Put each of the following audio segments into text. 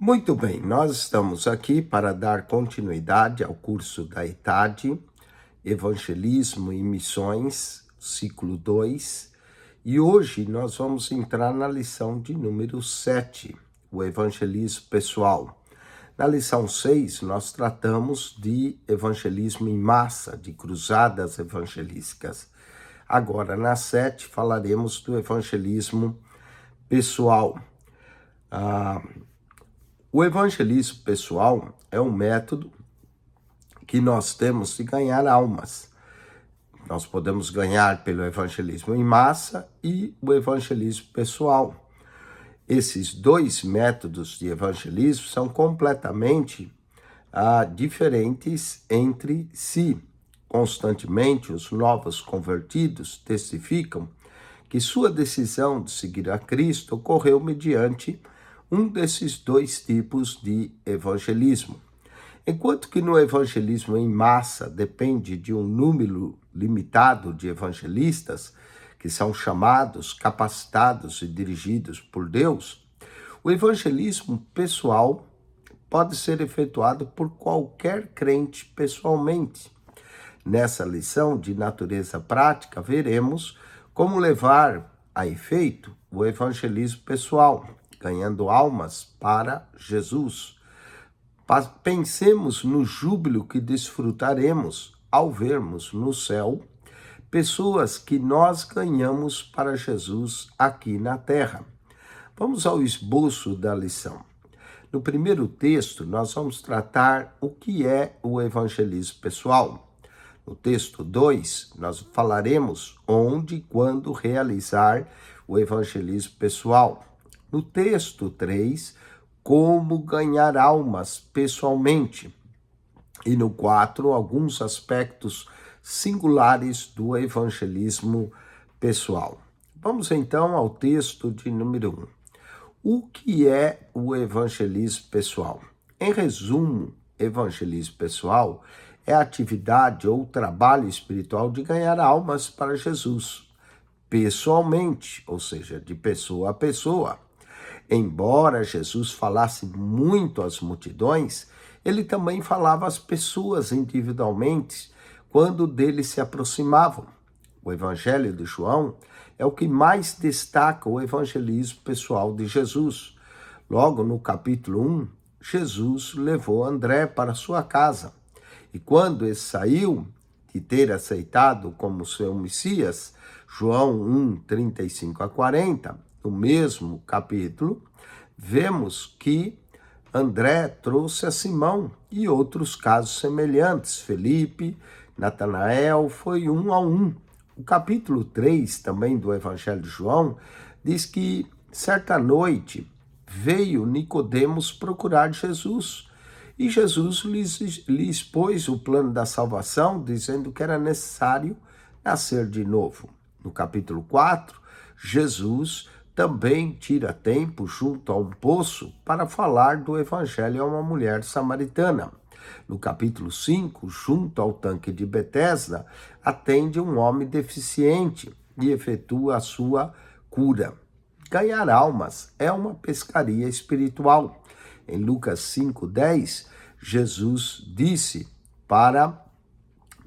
Muito bem, nós estamos aqui para dar continuidade ao curso da ETAD, Evangelismo e Missões, ciclo 2, e hoje nós vamos entrar na lição de número 7, o evangelismo pessoal. Na lição 6, nós tratamos de evangelismo em massa, de cruzadas evangelísticas. Agora, na 7, falaremos do evangelismo pessoal. O evangelismo pessoal é um método que nós temos de ganhar almas. Nós podemos ganhar pelo evangelismo em massa e o evangelismo pessoal. Esses dois métodos de evangelismo são completamente diferentes entre si. Constantemente, os novos convertidos testificam que sua decisão de seguir a Cristo ocorreu mediante um desses dois tipos de evangelismo. Enquanto que no evangelismo em massa depende de um número limitado de evangelistas, que são chamados, capacitados e dirigidos por Deus, o evangelismo pessoal pode ser efetuado por qualquer crente pessoalmente. Nessa lição de natureza prática, veremos como levar a efeito o evangelismo pessoal, ganhando almas para Jesus. Pensemos no júbilo que desfrutaremos ao vermos no céu pessoas que nós ganhamos para Jesus aqui na terra. Vamos ao esboço da lição. No primeiro texto, nós vamos tratar o que é o evangelismo pessoal. No texto 2, nós falaremos onde e quando realizar o evangelismo pessoal. No texto 3, como ganhar almas pessoalmente. E no 4, alguns aspectos singulares do evangelismo pessoal. Vamos então ao texto de número 1. O que é o evangelismo pessoal? Em resumo, evangelismo pessoal é a atividade ou trabalho espiritual de ganhar almas para Jesus, pessoalmente, ou seja, de pessoa a pessoa. Embora Jesus falasse muito às multidões, ele também falava às pessoas individualmente quando deles se aproximavam. O Evangelho de João é o que mais destaca o evangelismo pessoal de Jesus. Logo no capítulo 1, Jesus levou André para sua casa. E quando ele saiu de ter aceitado como seu Messias, João 1, 35 a 40, no mesmo capítulo, vemos que André trouxe a Simão e outros casos semelhantes. Felipe, Natanael, foi um a um. O capítulo 3, também do Evangelho de João, diz que certa noite veio Nicodemos procurar Jesus. E Jesus lhe expôs o plano da salvação, dizendo que era necessário nascer de novo. No capítulo 4, Jesus também tira tempo junto a um poço para falar do evangelho a uma mulher samaritana. No capítulo 5, junto ao tanque de Betesda, atende um homem deficiente e efetua a sua cura. Ganhar almas é uma pescaria espiritual. Em Lucas 5:10, Jesus disse para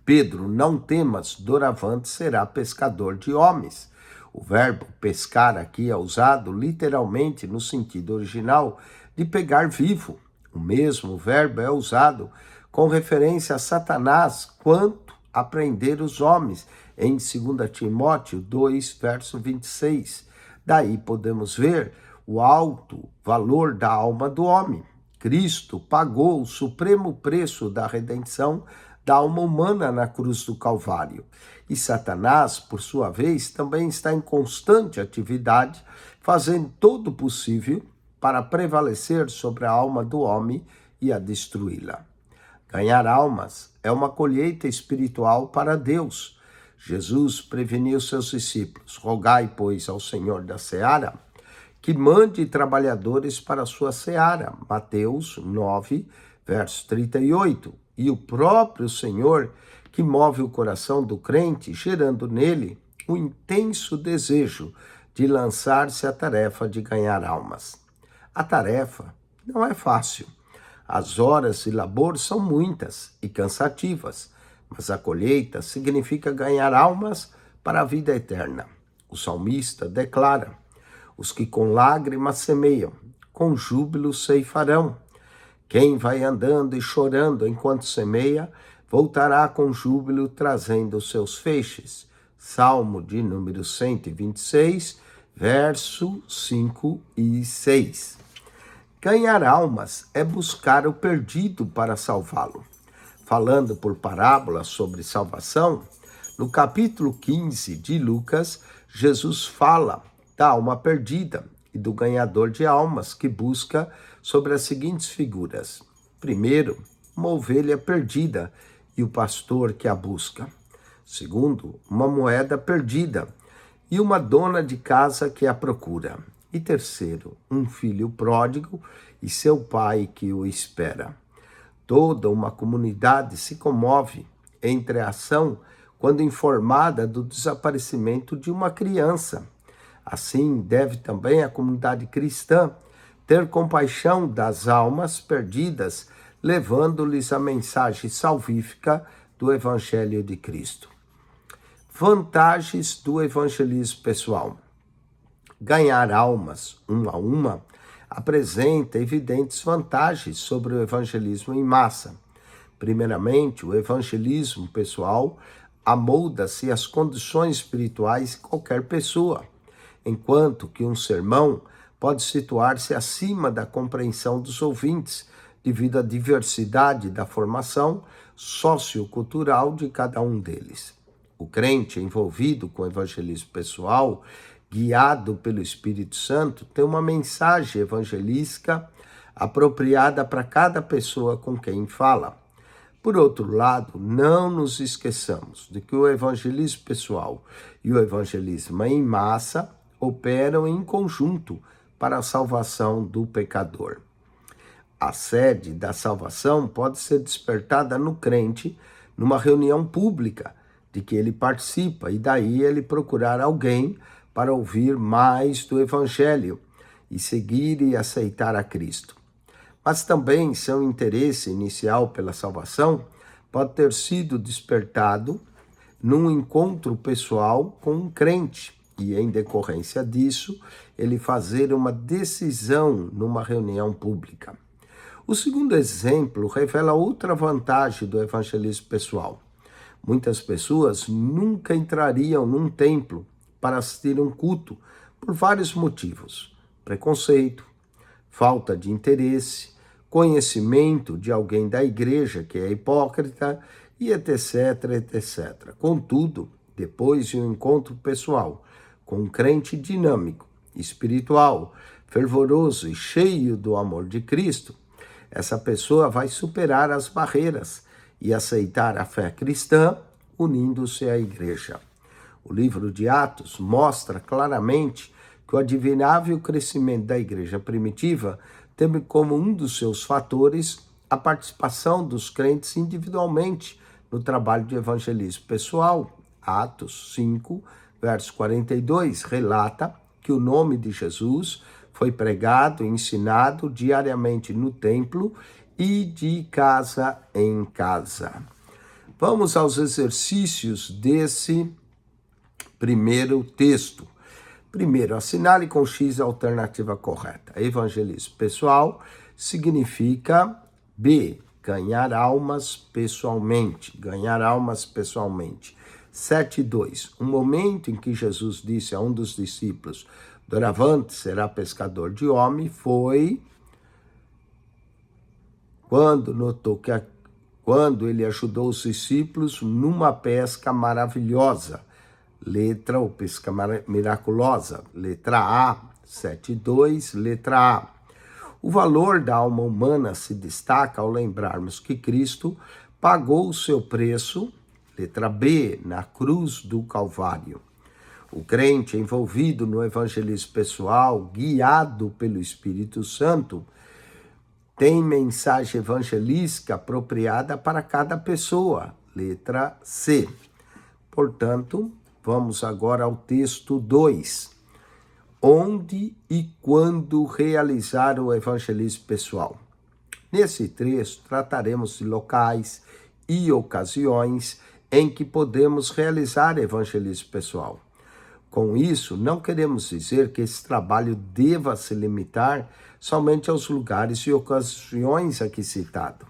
Pedro: não temas, doravante será pescador de homens. O verbo pescar aqui é usado literalmente no sentido original de pegar vivo. O mesmo verbo é usado com referência a Satanás quanto a prender os homens, em 2 Timóteo 2, verso 26. Daí podemos ver o alto valor da alma do homem. Cristo pagou o supremo preço da redenção da alma humana na cruz do Calvário. E Satanás, por sua vez, também está em constante atividade, fazendo todo o possível para prevalecer sobre a alma do homem e a destruí-la. Ganhar almas é uma colheita espiritual para Deus. Jesus preveniu seus discípulos: rogai, pois, ao Senhor da seara que mande trabalhadores para a sua seara. Mateus 9, verso 38. E o próprio Senhor que move o coração do crente, gerando nele um intenso desejo de lançar-se à tarefa de ganhar almas. A tarefa não é fácil. As horas de labor são muitas e cansativas, mas a colheita significa ganhar almas para a vida eterna. O salmista declara: os que com lágrimas semeiam, com júbilo ceifarão. Quem vai andando e chorando enquanto semeia, voltará com júbilo trazendo os seus feixes. Salmo de número 126, verso 5 e 6. Ganhar almas é buscar o perdido para salvá-lo. Falando por parábola sobre salvação, no capítulo 15 de Lucas, Jesus fala da alma perdida e do ganhador de almas que busca sobre as seguintes figuras. Primeiro, uma ovelha perdida e o pastor que a busca. Segundo, uma moeda perdida e uma dona de casa que a procura. E terceiro, um filho pródigo e seu pai que o espera. Toda uma comunidade se comove entre a ação quando informada do desaparecimento de uma criança. Assim, deve também a comunidade cristã ter compaixão das almas perdidas, levando-lhes a mensagem salvífica do Evangelho de Cristo. Vantagens do evangelismo pessoal. Ganhar almas, uma a uma, apresenta evidentes vantagens sobre o evangelismo em massa. Primeiramente, o evangelismo pessoal amolda-se às condições espirituais de qualquer pessoa, enquanto que um sermão pode situar-se acima da compreensão dos ouvintes, devido à diversidade da formação sociocultural de cada um deles. O crente envolvido com o evangelismo pessoal, guiado pelo Espírito Santo, tem uma mensagem evangelística apropriada para cada pessoa com quem fala. Por outro lado, não nos esqueçamos de que o evangelismo pessoal e o evangelismo em massa operam em conjunto para a salvação do pecador. A sede da salvação pode ser despertada no crente numa reunião pública de que ele participa, e daí ele procurar alguém para ouvir mais do Evangelho e seguir e aceitar a Cristo. Mas também seu interesse inicial pela salvação pode ter sido despertado num encontro pessoal com um crente e, em decorrência disso, ele fazer uma decisão numa reunião pública. O segundo exemplo revela outra vantagem do evangelismo pessoal. Muitas pessoas nunca entrariam num templo para assistir um culto por vários motivos: preconceito, falta de interesse, conhecimento de alguém da igreja que é hipócrita e etc, etc. Contudo, depois de um encontro pessoal com um crente dinâmico, espiritual, fervoroso e cheio do amor de Cristo, essa pessoa vai superar as barreiras e aceitar a fé cristã, unindo-se à igreja. O livro de Atos mostra claramente que o admirável crescimento da igreja primitiva teve como um dos seus fatores a participação dos crentes individualmente no trabalho de evangelismo pessoal. Atos 5, verso 42, relata que o nome de Jesus foi pregado e ensinado diariamente no templo e de casa em casa. Vamos aos exercícios desse primeiro texto. Primeiro, assinale com X a alternativa correta. Evangelismo pessoal significa B, ganhar almas pessoalmente. Ganhar almas pessoalmente. 7.2. Um momento em que Jesus disse a um dos discípulos: doravante será pescador de homem, foi quando ele ajudou os discípulos numa pesca maravilhosa. Letra ou pesca miraculosa. Letra A, 7.2, letra A. O valor da alma humana se destaca ao lembrarmos que Cristo pagou o seu preço, letra B, na cruz do Calvário. O crente envolvido no evangelismo pessoal, guiado pelo Espírito Santo, tem mensagem evangelística apropriada para cada pessoa, letra C. Portanto, vamos agora ao texto 2. onde e quando realizar o evangelismo pessoal. Nesse trecho, trataremos de locais e ocasiões em que podemos realizar evangelismo pessoal. Com isso, não queremos dizer que esse trabalho deva se limitar somente aos lugares e ocasiões aqui citados.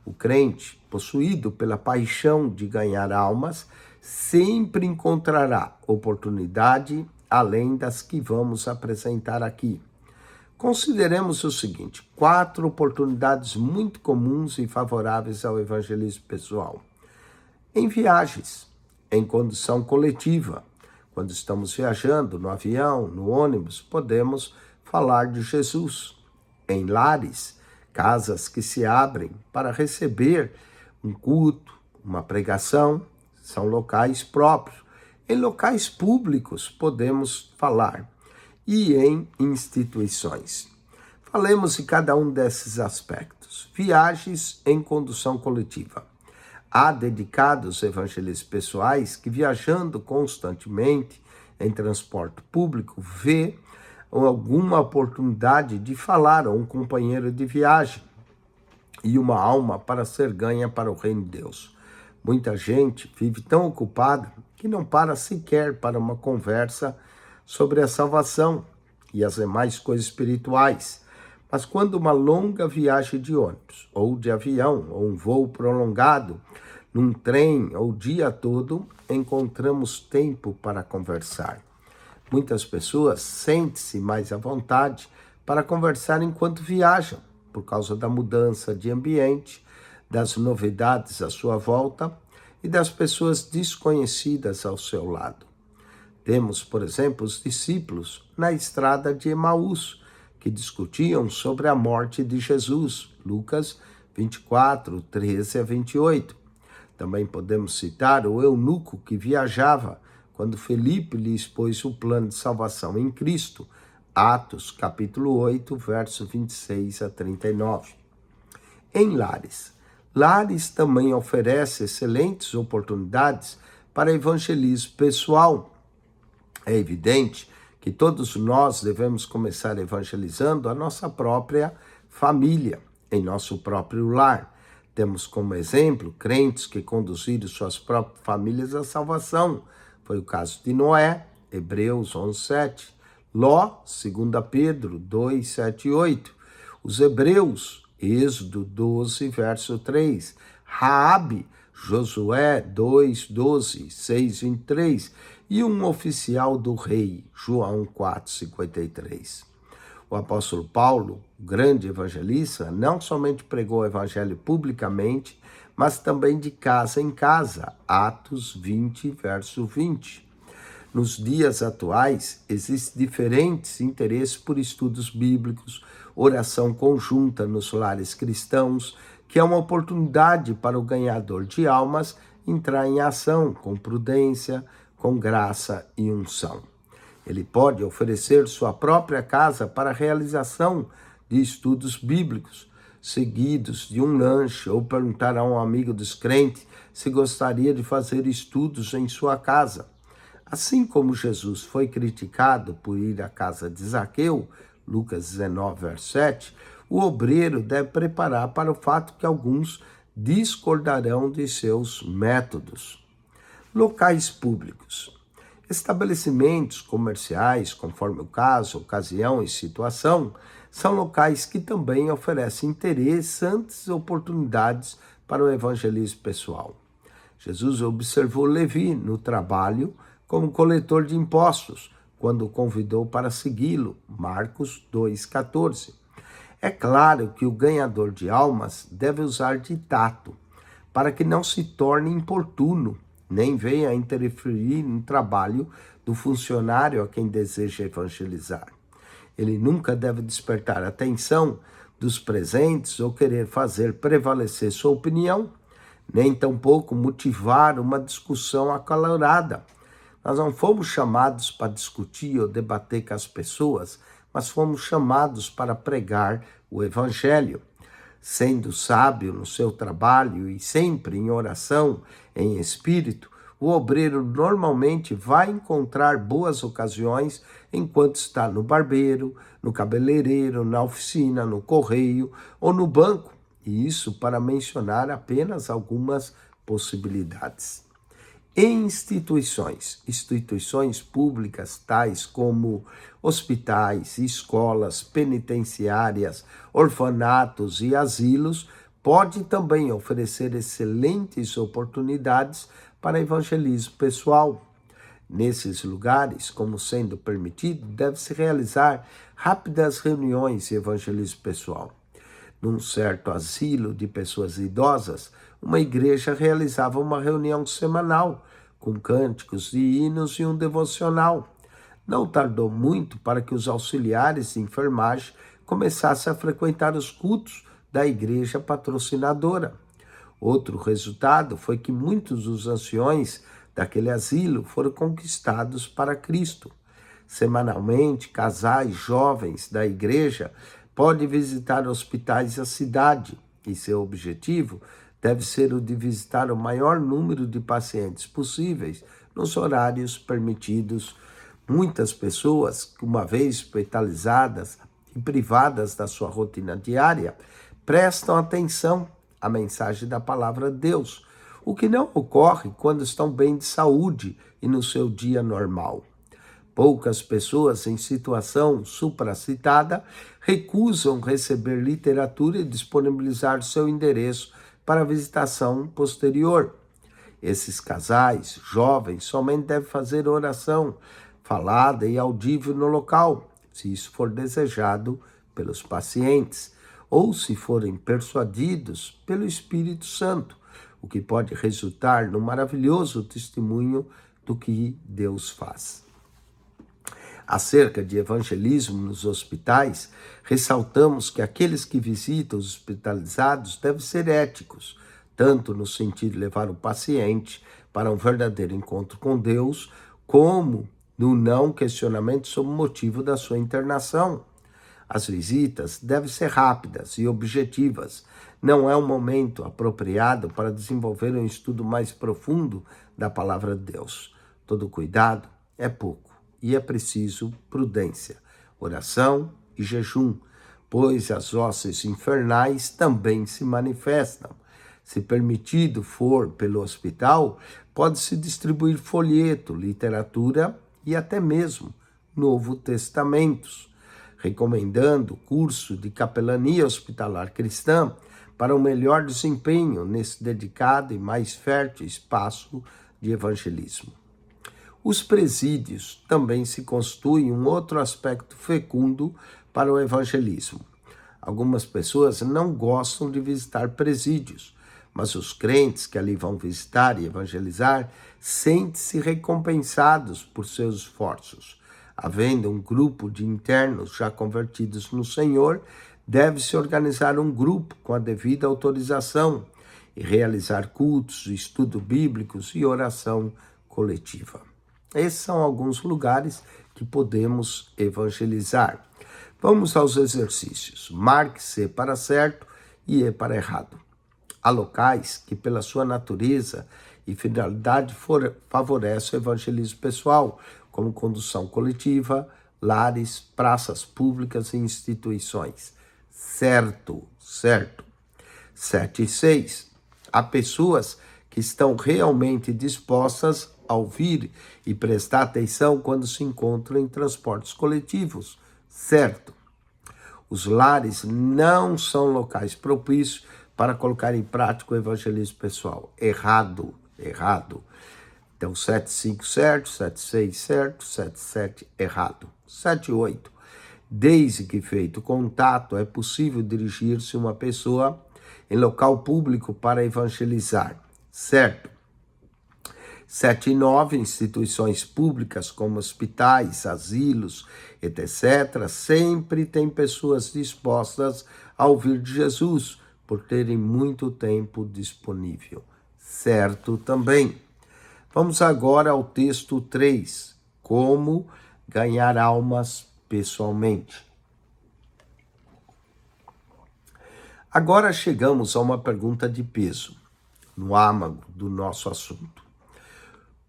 O crente, possuído pela paixão de ganhar almas, sempre encontrará oportunidade além das que vamos apresentar aqui. Consideremos o seguinte: 4 oportunidades muito comuns e favoráveis ao evangelismo pessoal. Em viagens, em condução coletiva, quando estamos viajando no avião, no ônibus, podemos falar de Jesus. Em lares, casas que se abrem para receber um culto, uma pregação, são locais próprios. Em locais públicos podemos falar e em instituições. Falemos de cada um desses aspectos. Viagens em condução coletiva. Há dedicados evangelistas pessoais que, viajando constantemente em transporte público, vê alguma oportunidade de falar a um companheiro de viagem e uma alma para ser ganha para o reino de Deus. Muita gente vive tão ocupada que não para sequer para uma conversa sobre a salvação e as demais coisas espirituais. Mas quando uma longa viagem de ônibus, ou de avião, ou um voo prolongado, num trem ou o dia todo, encontramos tempo para conversar. Muitas pessoas sentem-se mais à vontade para conversar enquanto viajam, por causa da mudança de ambiente, das novidades à sua volta e das pessoas desconhecidas ao seu lado. Temos, por exemplo, os discípulos na estrada de Emaús, que discutiam sobre a morte de Jesus, Lucas 24, 13 a 28. Também podemos citar o eunuco que viajava quando Felipe lhe expôs o plano de salvação em Cristo, Atos capítulo 8, verso 26 a 39. Em lares. Lares também oferece excelentes oportunidades para evangelismo pessoal. É evidente que todos nós devemos começar evangelizando a nossa própria família, em nosso próprio lar. Temos como exemplo crentes que conduziram suas próprias famílias à salvação. Foi o caso de Noé, Hebreus 11:7. Ló, 2 Pedro 2:7 e 8. Os hebreus, Êxodo 12, verso 3. Raabe, Josué 2:12, 6:23. E um oficial do rei, João 4:53. O apóstolo Paulo, grande evangelista, não somente pregou o evangelho publicamente, mas também de casa em casa, Atos 20, verso 20. Nos dias atuais, existem diferentes interesses por estudos bíblicos, oração conjunta nos lares cristãos, que é uma oportunidade para o ganhador de almas entrar em ação com prudência, com graça e unção. Ele pode oferecer sua própria casa para a realização de estudos bíblicos, seguidos de um lanche, ou perguntar a um amigo descrente se gostaria de fazer estudos em sua casa. Assim como Jesus foi criticado por ir à casa de Zaqueu, Lucas 19, verso 7, o obreiro deve preparar para o fato que alguns discordarão de seus métodos. Locais públicos. Estabelecimentos comerciais, conforme o caso, ocasião e situação, são locais que também oferecem interessantes oportunidades para o evangelismo pessoal. Jesus observou Levi no trabalho como coletor de impostos, quando o convidou para segui-lo, Marcos 2,14. É claro que o ganhador de almas deve usar de tato, para que não se torne importuno, nem venha a interferir no trabalho do funcionário a quem deseja evangelizar. Ele nunca deve despertar a atenção dos presentes ou querer fazer prevalecer sua opinião, nem tampouco motivar uma discussão acalorada. Nós não fomos chamados para discutir ou debater com as pessoas, mas fomos chamados para pregar o evangelho. Sendo sábio no seu trabalho e sempre em oração, em espírito, o obreiro normalmente vai encontrar boas ocasiões enquanto está no barbeiro, no cabeleireiro, na oficina, no correio ou no banco, e isso para mencionar apenas algumas possibilidades. Instituições públicas tais como hospitais, escolas, penitenciárias, orfanatos e asilos, pode também oferecer excelentes oportunidades para evangelismo pessoal. Nesses lugares, como sendo permitido, deve-se realizar rápidas reuniões de evangelismo pessoal. Num certo asilo de pessoas idosas, uma igreja realizava uma reunião semanal, com cânticos e hinos e um devocional. Não tardou muito para que os auxiliares de enfermagem começassem a frequentar os cultos da igreja patrocinadora. Outro resultado foi que muitos dos anciões daquele asilo foram conquistados para Cristo. Semanalmente, casais jovens da igreja podem visitar hospitais da cidade e seu objetivo deve ser o de visitar o maior número de pacientes possíveis nos horários permitidos. Muitas pessoas, uma vez hospitalizadas e privadas da sua rotina diária, prestam atenção à mensagem da palavra de Deus, o que não ocorre quando estão bem de saúde e no seu dia normal. Poucas pessoas em situação supracitada recusam receber literatura e disponibilizar seu endereço para visitação posterior. Esses casais jovens somente devem fazer oração falada e audível no local, se isso for desejado pelos pacientes, ou se forem persuadidos pelo Espírito Santo, o que pode resultar num maravilhoso testemunho do que Deus faz. Acerca de evangelismo nos hospitais, ressaltamos que aqueles que visitam os hospitalizados devem ser éticos, tanto no sentido de levar o paciente para um verdadeiro encontro com Deus, como no não questionamento sobre o motivo da sua internação. As visitas devem ser rápidas e objetivas. Não é um momento apropriado para desenvolver um estudo mais profundo da palavra de Deus. Todo cuidado é pouco e é preciso prudência, oração e jejum, pois as hostes infernais também se manifestam. Se permitido for pelo hospital, pode-se distribuir folheto, literatura e até mesmo Novo Testamentos, recomendando curso de capelania hospitalar cristã para um melhor desempenho nesse dedicado e mais fértil espaço de evangelismo. Os presídios também se constituem um outro aspecto fecundo para o evangelismo. Algumas pessoas não gostam de visitar presídios, mas os crentes que ali vão visitar e evangelizar sentem-se recompensados por seus esforços. Havendo um grupo de internos já convertidos no Senhor, deve-se organizar um grupo com a devida autorização e realizar cultos, estudos bíblicos e oração coletiva. Esses são alguns lugares que podemos evangelizar. Vamos aos exercícios. Marque-se para certo e para errado. Há locais que, pela sua natureza e finalidade, favorecem o evangelismo pessoal, como condução coletiva, lares, praças públicas e instituições. Certo. 7 e 6. Há pessoas que estão realmente dispostas a ouvir e prestar atenção quando se encontram em transportes coletivos. Certo. Os lares não são locais propícios para colocar em prática o evangelismo pessoal. Errado. Então, 7,5 certo, 7,6 certo, 7,7 errado. 7,8. Desde que feito contato, é possível dirigir-se uma pessoa em local público para evangelizar. Certo. 7,9. Instituições públicas como hospitais, asilos, etc., sempre tem pessoas dispostas a ouvir de Jesus, por terem muito tempo disponível. Certo também. Vamos agora ao texto 3. Como ganhar almas pessoalmente. Agora chegamos a uma pergunta de peso, no âmago do nosso assunto.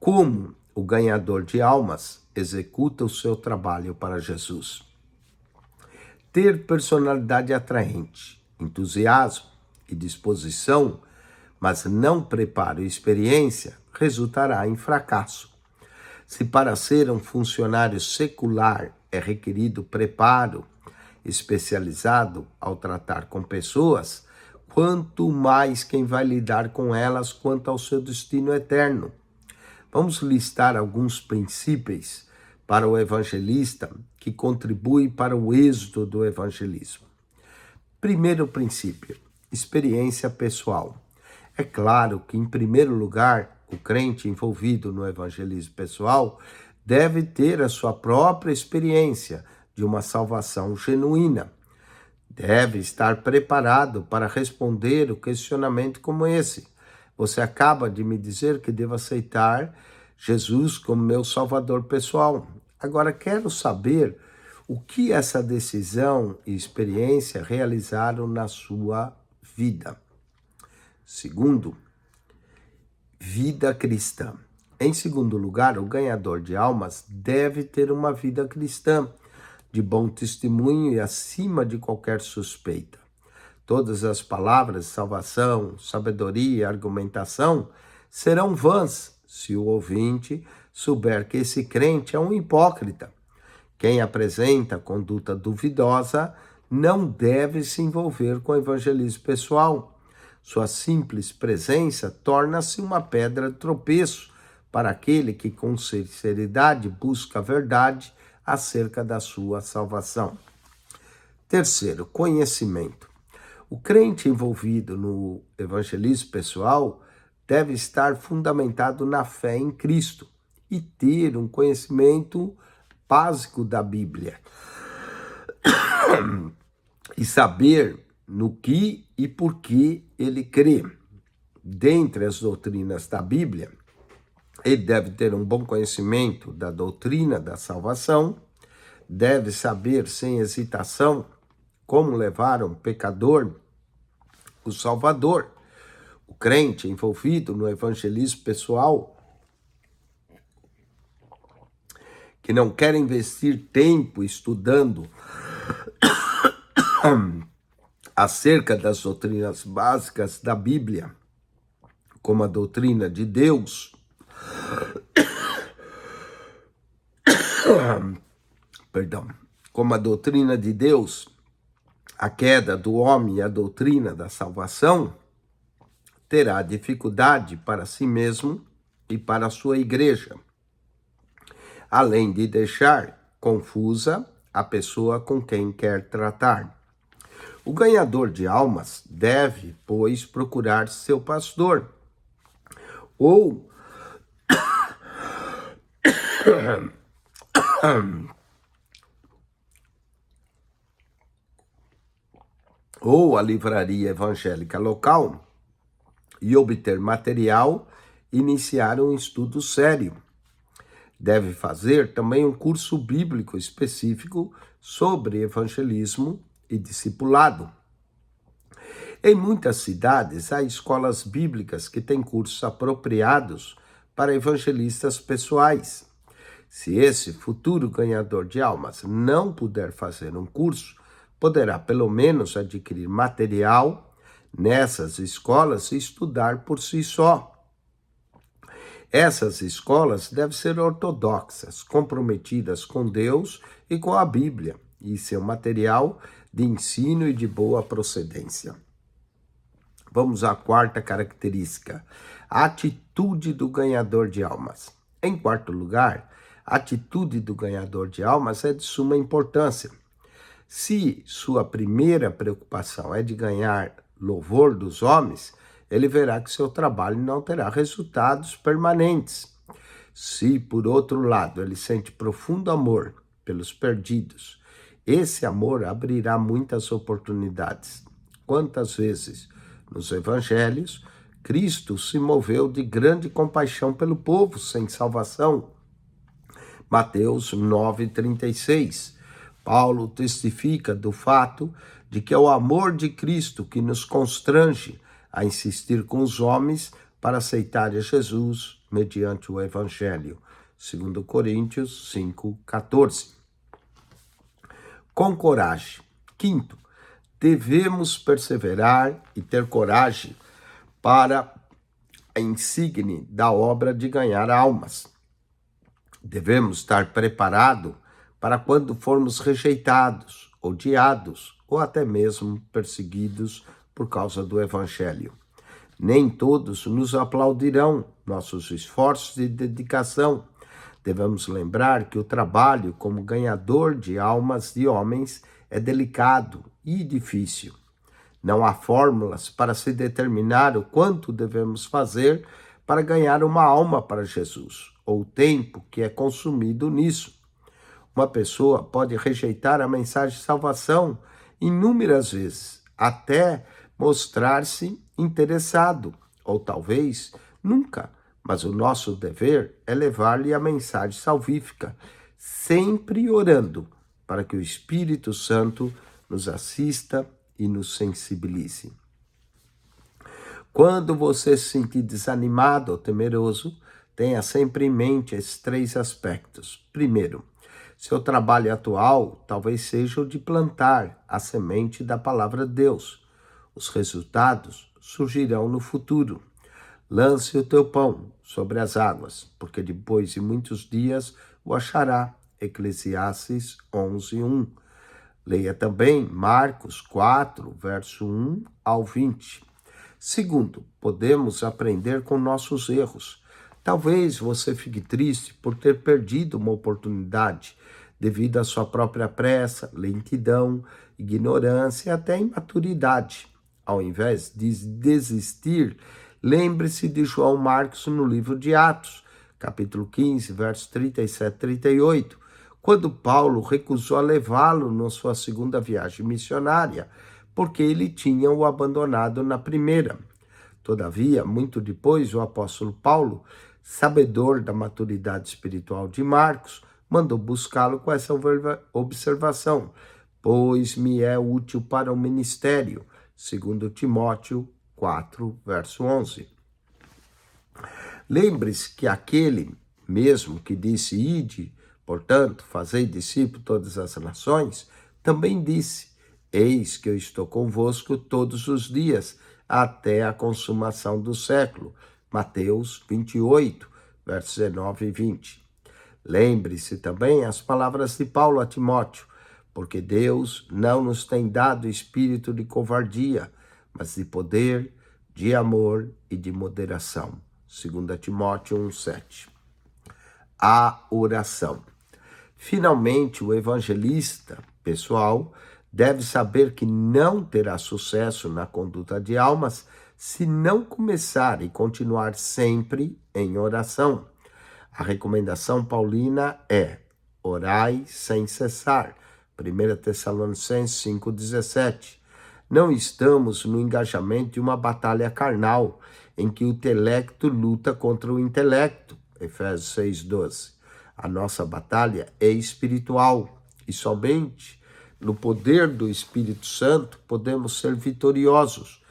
Como o ganhador de almas executa o seu trabalho para Jesus? Ter personalidade atraente, entusiasmo e disposição, mas não preparo e experiência, resultará em fracasso. Se para ser um funcionário secular é requerido preparo especializado ao tratar com pessoas, quanto mais quem vai lidar com elas quanto ao seu destino eterno. Vamos listar alguns princípios para o evangelista que contribuem para o êxito do evangelismo. Primeiro princípio, experiência pessoal. É claro que, em primeiro lugar, o crente envolvido no evangelismo pessoal deve ter a sua própria experiência de uma salvação genuína. Deve estar preparado para responder o questionamento como esse. Você acaba de me dizer que devo aceitar Jesus como meu salvador pessoal. Agora quero saber o que essa decisão e experiência realizaram na sua vida. Segundo, vida cristã. Em segundo lugar, o ganhador de almas deve ter uma vida cristã, de bom testemunho e acima de qualquer suspeita. Todas as palavras de salvação, sabedoria e argumentação serão vãs se o ouvinte souber que esse crente é um hipócrita. Quem apresenta conduta duvidosa não deve se envolver com o evangelismo pessoal. Sua simples presença torna-se uma pedra de tropeço para aquele que com sinceridade busca a verdade acerca da sua salvação. Terceiro, conhecimento. O crente envolvido no evangelismo pessoal deve estar fundamentado na fé em Cristo e ter um conhecimento básico da Bíblia e saber no que e por que ele crê. Dentre as doutrinas da Bíblia, ele deve ter um bom conhecimento da doutrina da salvação, deve saber sem hesitação como levar um pecador o Salvador. O crente envolvido no evangelismo pessoal, que não quer investir tempo estudando acerca das doutrinas básicas da Bíblia, como a doutrina de Deus, como a doutrina de Deus, a queda do homem e a doutrina da salvação, terá dificuldade para si mesmo e para a sua igreja, além de deixar confusa a pessoa com quem quer tratar. O ganhador de almas deve, pois, procurar seu pastor, ou a livraria evangélica local e obter material e iniciar um estudo sério. Deve fazer também um curso bíblico específico sobre evangelismo e discipulado. Em muitas cidades, há escolas bíblicas que têm cursos apropriados para evangelistas pessoais. Se esse futuro ganhador de almas não puder fazer um curso, poderá pelo menos adquirir material nessas escolas e estudar por si só. Essas escolas devem ser ortodoxas, comprometidas com Deus e com a Bíblia, e seu material de ensino e de boa procedência. Vamos à quarta característica, a atitude do ganhador de almas. Em quarto lugar, a atitude do ganhador de almas é de suma importância. Se sua primeira preocupação é de ganhar louvor dos homens, ele verá que seu trabalho não terá resultados permanentes. Se, por outro lado, ele sente profundo amor pelos perdidos, esse amor abrirá muitas oportunidades. Quantas vezes, nos evangelhos, Cristo se moveu de grande compaixão pelo povo sem salvação. Mateus 9,36. Paulo testifica do fato de que é o amor de Cristo que nos constrange a insistir com os homens para aceitar a Jesus, mediante o Evangelho. 2 Coríntios 5,14. Com coragem. Quinto, devemos perseverar e ter coragem para a insígne da obra de ganhar almas. Devemos estar preparados para quando formos rejeitados, odiados ou até mesmo perseguidos por causa do Evangelho. Nem todos nos aplaudirão nossos esforços e dedicação. Devemos lembrar que o trabalho como ganhador de almas de homens é delicado e difícil. Não há fórmulas para se determinar o quanto devemos fazer para ganhar uma alma para Jesus, ou o tempo que é consumido nisso. Uma pessoa pode rejeitar a mensagem de salvação inúmeras vezes, até mostrar-se interessado, ou talvez nunca. Mas o nosso dever é levar-lhe a mensagem salvífica, sempre orando para que o Espírito Santo nos assista e nos sensibilize. Quando você se sentir desanimado ou temeroso, tenha sempre em mente esses 3 aspectos. Primeiro, seu trabalho atual talvez seja o de plantar a semente da palavra de Deus. Os resultados surgirão no futuro. Lance o teu pão sobre as águas, porque depois de muitos dias o achará. Eclesiastes 11:1. Leia também Marcos 4, verso 1 ao 20. Segundo, podemos aprender com nossos erros. Talvez você fique triste por ter perdido uma oportunidade devido à sua própria pressa, lentidão, ignorância e até imaturidade. Ao invés de desistir, lembre-se de João Marcos no livro de Atos, capítulo 15, versos 37 e 38, quando Paulo recusou a levá-lo na sua segunda viagem missionária, porque ele tinha o abandonado na primeira. Todavia, muito depois, o apóstolo Paulo, sabedor da maturidade espiritual de Marcos, mandou buscá-lo com essa observação: pois me é útil para o ministério, segundo Timóteo 4, verso 11. Lembre-se que aquele mesmo que disse: ide, portanto, fazei discípulos todas as nações, também disse: eis que eu estou convosco todos os dias, até a consumação do século. Mateus 28, versos 19 e 20. Lembre-se também as palavras de Paulo a Timóteo: porque Deus não nos tem dado espírito de covardia, mas de poder, de amor e de moderação. 2 Timóteo 1,7. A oração. Finalmente, o evangelista pessoal deve saber que não terá sucesso na conduta de almas se não começar e continuar sempre em oração. A recomendação paulina é: orai sem cessar. 1 Tessalonicenses 5,17. Não estamos no engajamento de uma batalha carnal, em que o intelecto luta contra o intelecto. Efésios 6,12. A nossa batalha é espiritual, e somente no poder do Espírito Santo podemos ser vitoriosos.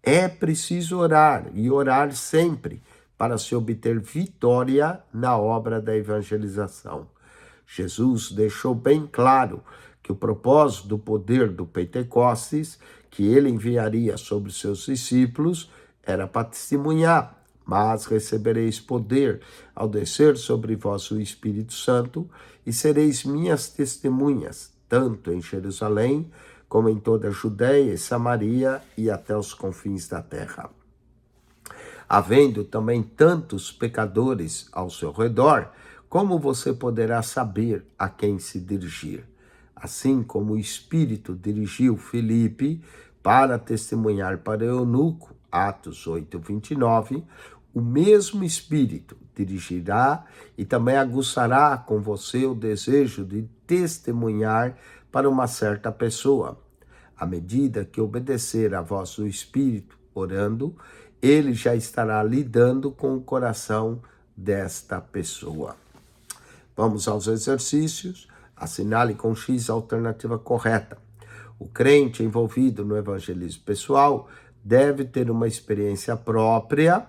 É preciso orar, e orar sempre, para se obter vitória na obra da evangelização. Jesus deixou bem claro que o propósito do poder do Pentecostes, que ele enviaria sobre seus discípulos, era para testemunhar. Mas recebereis poder ao descer sobre vós o Espírito Santo, e sereis minhas testemunhas, tanto em Jerusalém, como em toda a Judéia e Samaria e até os confins da terra. Havendo também tantos pecadores ao seu redor, como você poderá saber a quem se dirigir? Assim como o Espírito dirigiu Filipe para testemunhar para Eunuco, Atos 8:29, o mesmo Espírito dirigirá e também aguçará com você o desejo de testemunhar para uma certa pessoa. À medida que obedecer à voz do Espírito, orando, ele já estará lidando com o coração desta pessoa. Vamos aos exercícios. Assinale com X a alternativa correta. O crente envolvido no evangelismo pessoal deve ter uma experiência própria.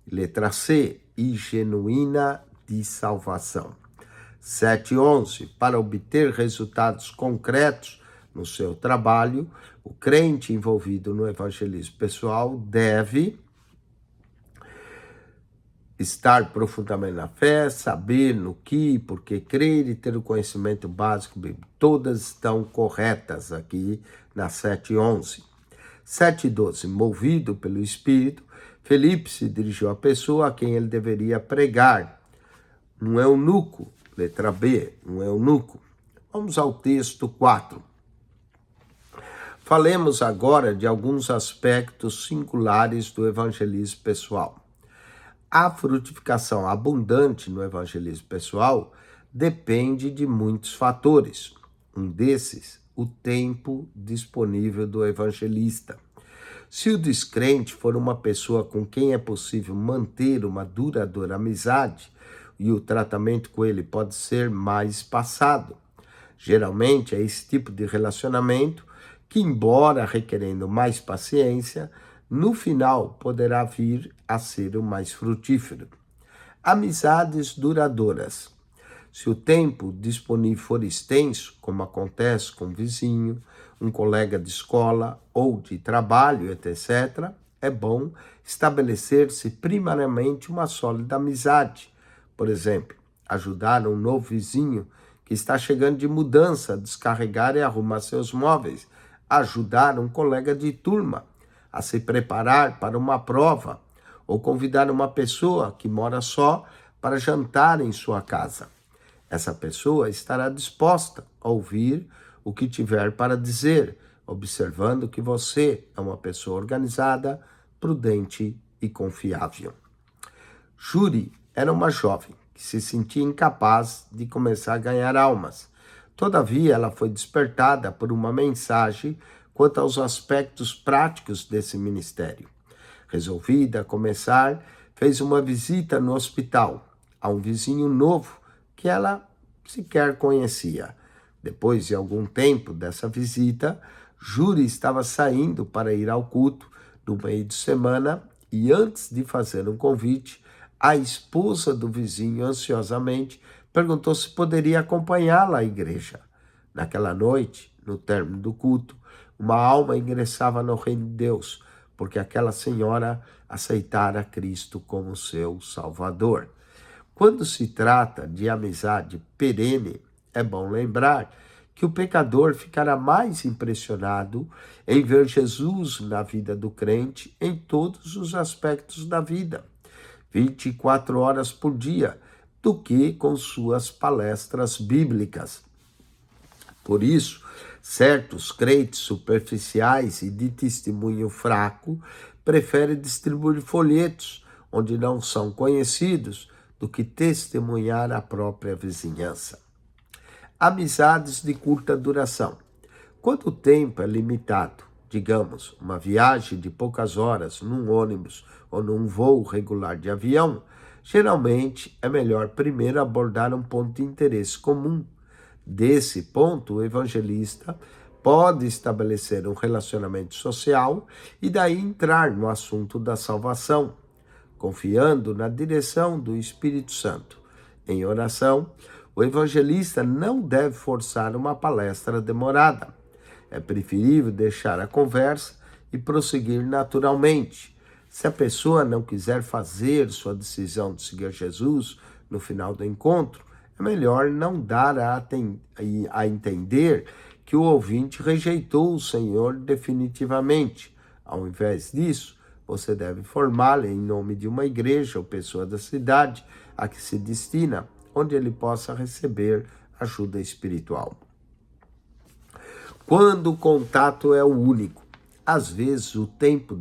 Letra C. e genuína de salvação. 7:11. Para obter resultados concretos no seu trabalho, o crente envolvido no evangelismo pessoal deve estar profundamente na fé, saber no que e por que crer e ter o conhecimento básico bíblico. Todas estão corretas aqui na 7:11. 7:12. Movido pelo Espírito, Felipe se dirigiu à pessoa a quem ele deveria pregar. Um eunuco. Letra B, um eunuco. Vamos ao texto 4. Falemos agora de alguns aspectos singulares do evangelismo pessoal. A frutificação abundante no evangelismo pessoal depende de muitos fatores. Um desses, o tempo disponível do evangelista. Se o descrente for uma pessoa com quem é possível manter uma duradoura amizade, e o tratamento com ele pode ser mais espaçado. Geralmente é esse tipo de relacionamento que, embora requerendo mais paciência, no final poderá vir a ser o mais frutífero. Amizades duradouras. Se o tempo disponível for extenso, como acontece com um vizinho, um colega de escola ou de trabalho, etc., é bom estabelecer-se primariamente uma sólida amizade. Por exemplo, ajudar um novo vizinho que está chegando de mudança a descarregar e arrumar seus móveis, ajudar um colega de turma a se preparar para uma prova, ou convidar uma pessoa que mora só para jantar em sua casa. Essa pessoa estará disposta a ouvir o que tiver para dizer, observando que você é uma pessoa organizada, prudente e confiável. Júri era uma jovem que se sentia incapaz de começar a ganhar almas. Todavia, ela foi despertada por uma mensagem quanto aos aspectos práticos desse ministério. Resolvida a começar, fez uma visita no hospital a um vizinho novo que ela sequer conhecia. Depois de algum tempo dessa visita, Júri estava saindo para ir ao culto no meio de semana e, antes de fazer um convite, a esposa do vizinho ansiosamente perguntou se poderia acompanhá-la à igreja. Naquela noite, no término do culto, uma alma ingressava no reino de Deus, porque aquela senhora aceitara Cristo como seu Salvador. Quando se trata de amizade perene, é bom lembrar que o pecador ficará mais impressionado em ver Jesus na vida do crente em todos os aspectos da vida, 24 horas por dia, do que com suas palestras bíblicas. Por isso, certos crentes superficiais e de testemunho fraco preferem distribuir folhetos onde não são conhecidos do que testemunhar a própria vizinhança. Amizades de curta duração. Quando o tempo é limitado, digamos, uma viagem de poucas horas num ônibus ou num voo regular de avião, geralmente é melhor primeiro abordar um ponto de interesse comum. Desse ponto, o evangelista pode estabelecer um relacionamento social e daí entrar no assunto da salvação, confiando na direção do Espírito Santo. Em oração, o evangelista não deve forçar uma palestra demorada. É preferível deixar a conversa e prosseguir naturalmente. Se a pessoa não quiser fazer sua decisão de seguir Jesus no final do encontro, é melhor não dar a entender que o ouvinte rejeitou o Senhor definitivamente. Ao invés disso, você deve formá-lo em nome de uma igreja ou pessoa da cidade a que se destina, onde ele possa receber ajuda espiritual. Quando o contato é o único, às vezes o tempo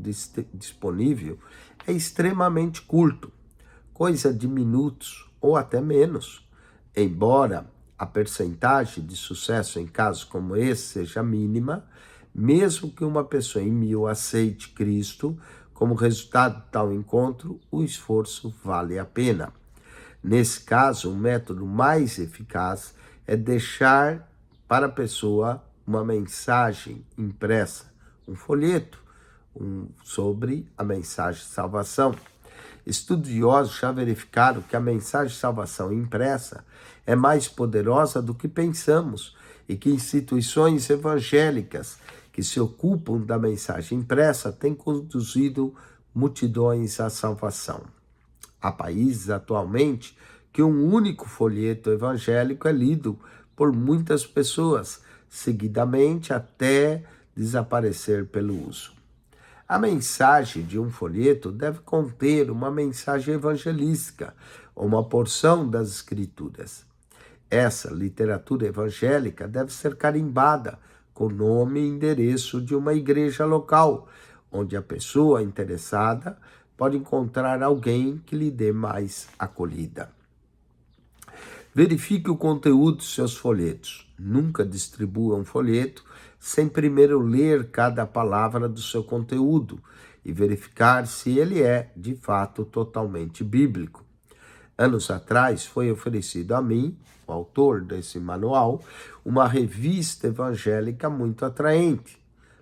disponível é extremamente curto, coisa de minutos ou até menos. Embora a percentagem de sucesso em casos como esse seja mínima, mesmo que uma pessoa em 1000 aceite Cristo, como resultado de tal encontro, o esforço vale a pena. Nesse caso, o método mais eficaz é deixar para a pessoa uma mensagem impressa, um folheto sobre a mensagem de salvação. Estudiosos já verificaram que a mensagem de salvação impressa é mais poderosa do que pensamos e que instituições evangélicas que se ocupam da mensagem impressa têm conduzido multidões à salvação. Há países atualmente que um único folheto evangélico é lido por muitas pessoas, seguidamente até desaparecer pelo uso. A mensagem de um folheto deve conter uma mensagem evangelística, ou uma porção das Escrituras. Essa literatura evangélica deve ser carimbada com nome e endereço de uma igreja local, onde a pessoa interessada pode encontrar alguém que lhe dê mais acolhida. Verifique o conteúdo dos seus folhetos. Nunca distribua um folheto sem primeiro ler cada palavra do seu conteúdo e verificar se ele é, de fato, totalmente bíblico. Anos atrás foi oferecido a mim, o autor desse manual, uma revista evangélica muito atraente.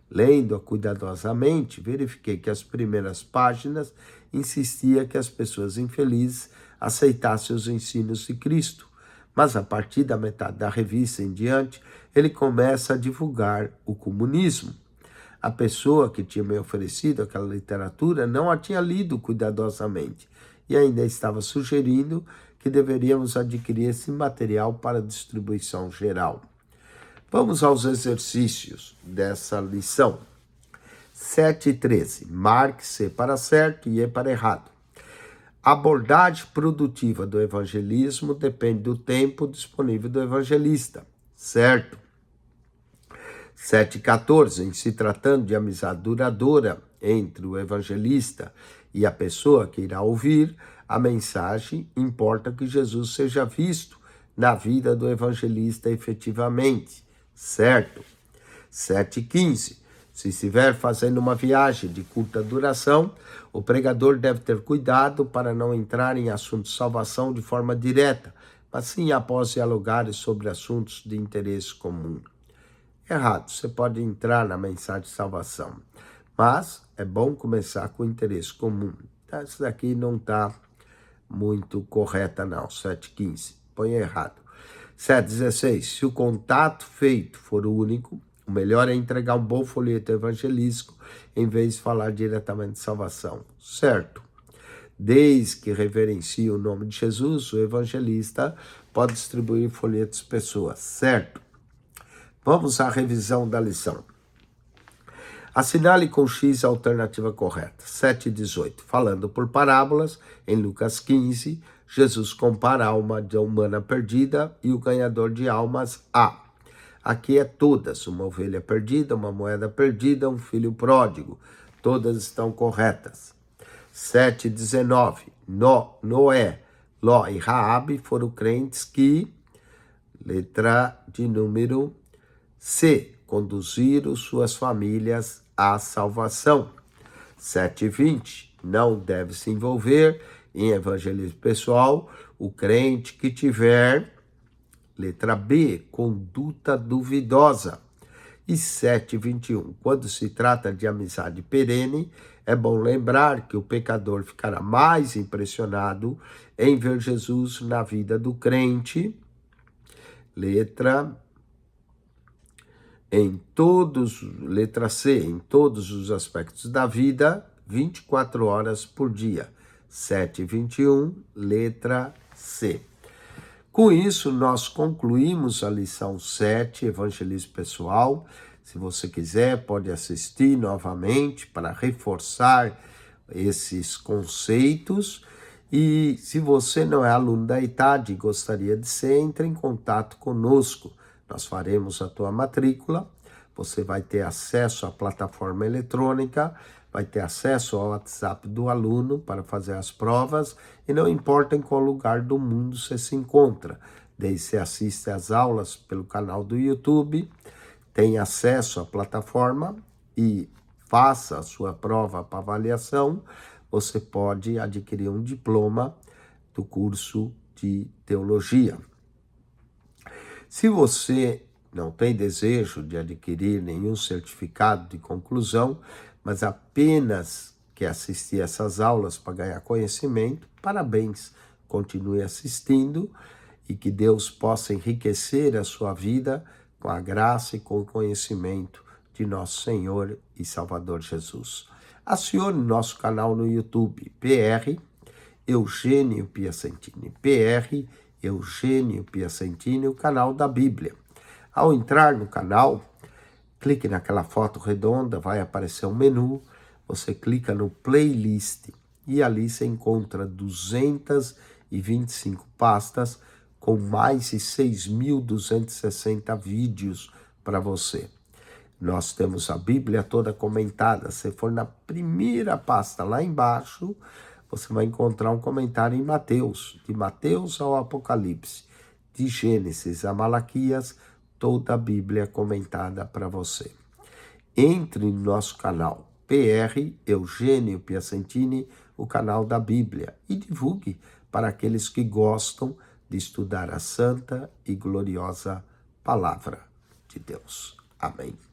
Lendo-a cuidadosamente, verifiquei que as primeiras páginas insistia que as pessoas infelizes aceitassem os ensinos de Cristo. Mas a partir da metade da revista em diante, ele começa a divulgar o comunismo. A pessoa que tinha me oferecido aquela literatura não a tinha lido cuidadosamente e ainda estava sugerindo que deveríamos adquirir esse material para distribuição geral. Vamos aos exercícios dessa lição. 7.13. Marque C para certo e E para errado. A abordagem produtiva do evangelismo depende do tempo disponível do evangelista, certo? 7.14. Em se tratando de amizade duradoura entre o evangelista e a pessoa que irá ouvir a mensagem, importa que Jesus seja visto na vida do evangelista efetivamente, certo? 7.15. Se estiver fazendo uma viagem de curta duração, o pregador deve ter cuidado para não entrar em assuntos de salvação de forma direta, mas sim após dialogar sobre assuntos de interesse comum. Errado, você pode entrar na mensagem de salvação, mas é bom começar com interesse comum. Essa daqui não está muito correta não, 7.15, põe errado. 7.16, se o contato feito for o único, o melhor é entregar um bom folheto evangelístico em vez de falar diretamente de salvação, certo? Desde que reverencie o nome de Jesus, o evangelista pode distribuir folhetos às pessoas, certo? Vamos à revisão da lição. Assinale com X a alternativa correta. 7.18. Falando por parábolas, em Lucas 15, Jesus compara a alma humana perdida e o ganhador de almas a. Aqui é todas, uma ovelha perdida, uma moeda perdida, um filho pródigo. Todas estão corretas. 7.19. Noé, Ló e Raabe foram crentes que, letra de número C, conduziram suas famílias à salvação. 7.20. Não deve se envolver em evangelismo pessoal o crente que tiver, letra B, conduta duvidosa. E 7.21. Quando se trata de amizade perene, é bom lembrar que o pecador ficará mais impressionado em ver Jesus na vida do crente, letra C, em todos os aspectos da vida, 24 horas por dia. 7.21, letra C. Com isso, nós concluímos a lição 7, Evangelismo Pessoal. Se você quiser, pode assistir novamente para reforçar esses conceitos. E se você não é aluno da ITAD e gostaria de ser, entre em contato conosco. Nós faremos a tua matrícula, você vai ter acesso à plataforma eletrônica, vai ter acesso ao WhatsApp do aluno para fazer as provas e não importa em qual lugar do mundo você se encontra. Desde que você assiste às aulas pelo canal do YouTube, tem acesso à plataforma e faça a sua prova para avaliação, você pode adquirir um diploma do curso de teologia. Se você não tem desejo de adquirir nenhum certificado de conclusão, mas apenas quer assistir essas aulas para ganhar conhecimento, parabéns, continue assistindo e que Deus possa enriquecer a sua vida com a graça e com o conhecimento de nosso Senhor e Salvador Jesus. Acione nosso canal no YouTube, PR Eugênio Piacentini, PR Eugênio Piacentini, o canal da Bíblia. Ao entrar no canal, clique naquela foto redonda, vai aparecer um menu, você clica no playlist e ali você encontra 225 pastas com mais de 6.260 vídeos para você. Nós temos a Bíblia toda comentada. Se for na primeira pasta lá embaixo, você vai encontrar um comentário em Mateus, de Mateus ao Apocalipse, de Gênesis a Malaquias, toda a Bíblia comentada para você. Entre no nosso canal PR Eugênio Piacentini, o canal da Bíblia, e divulgue para aqueles que gostam de estudar a santa e gloriosa palavra de Deus. Amém.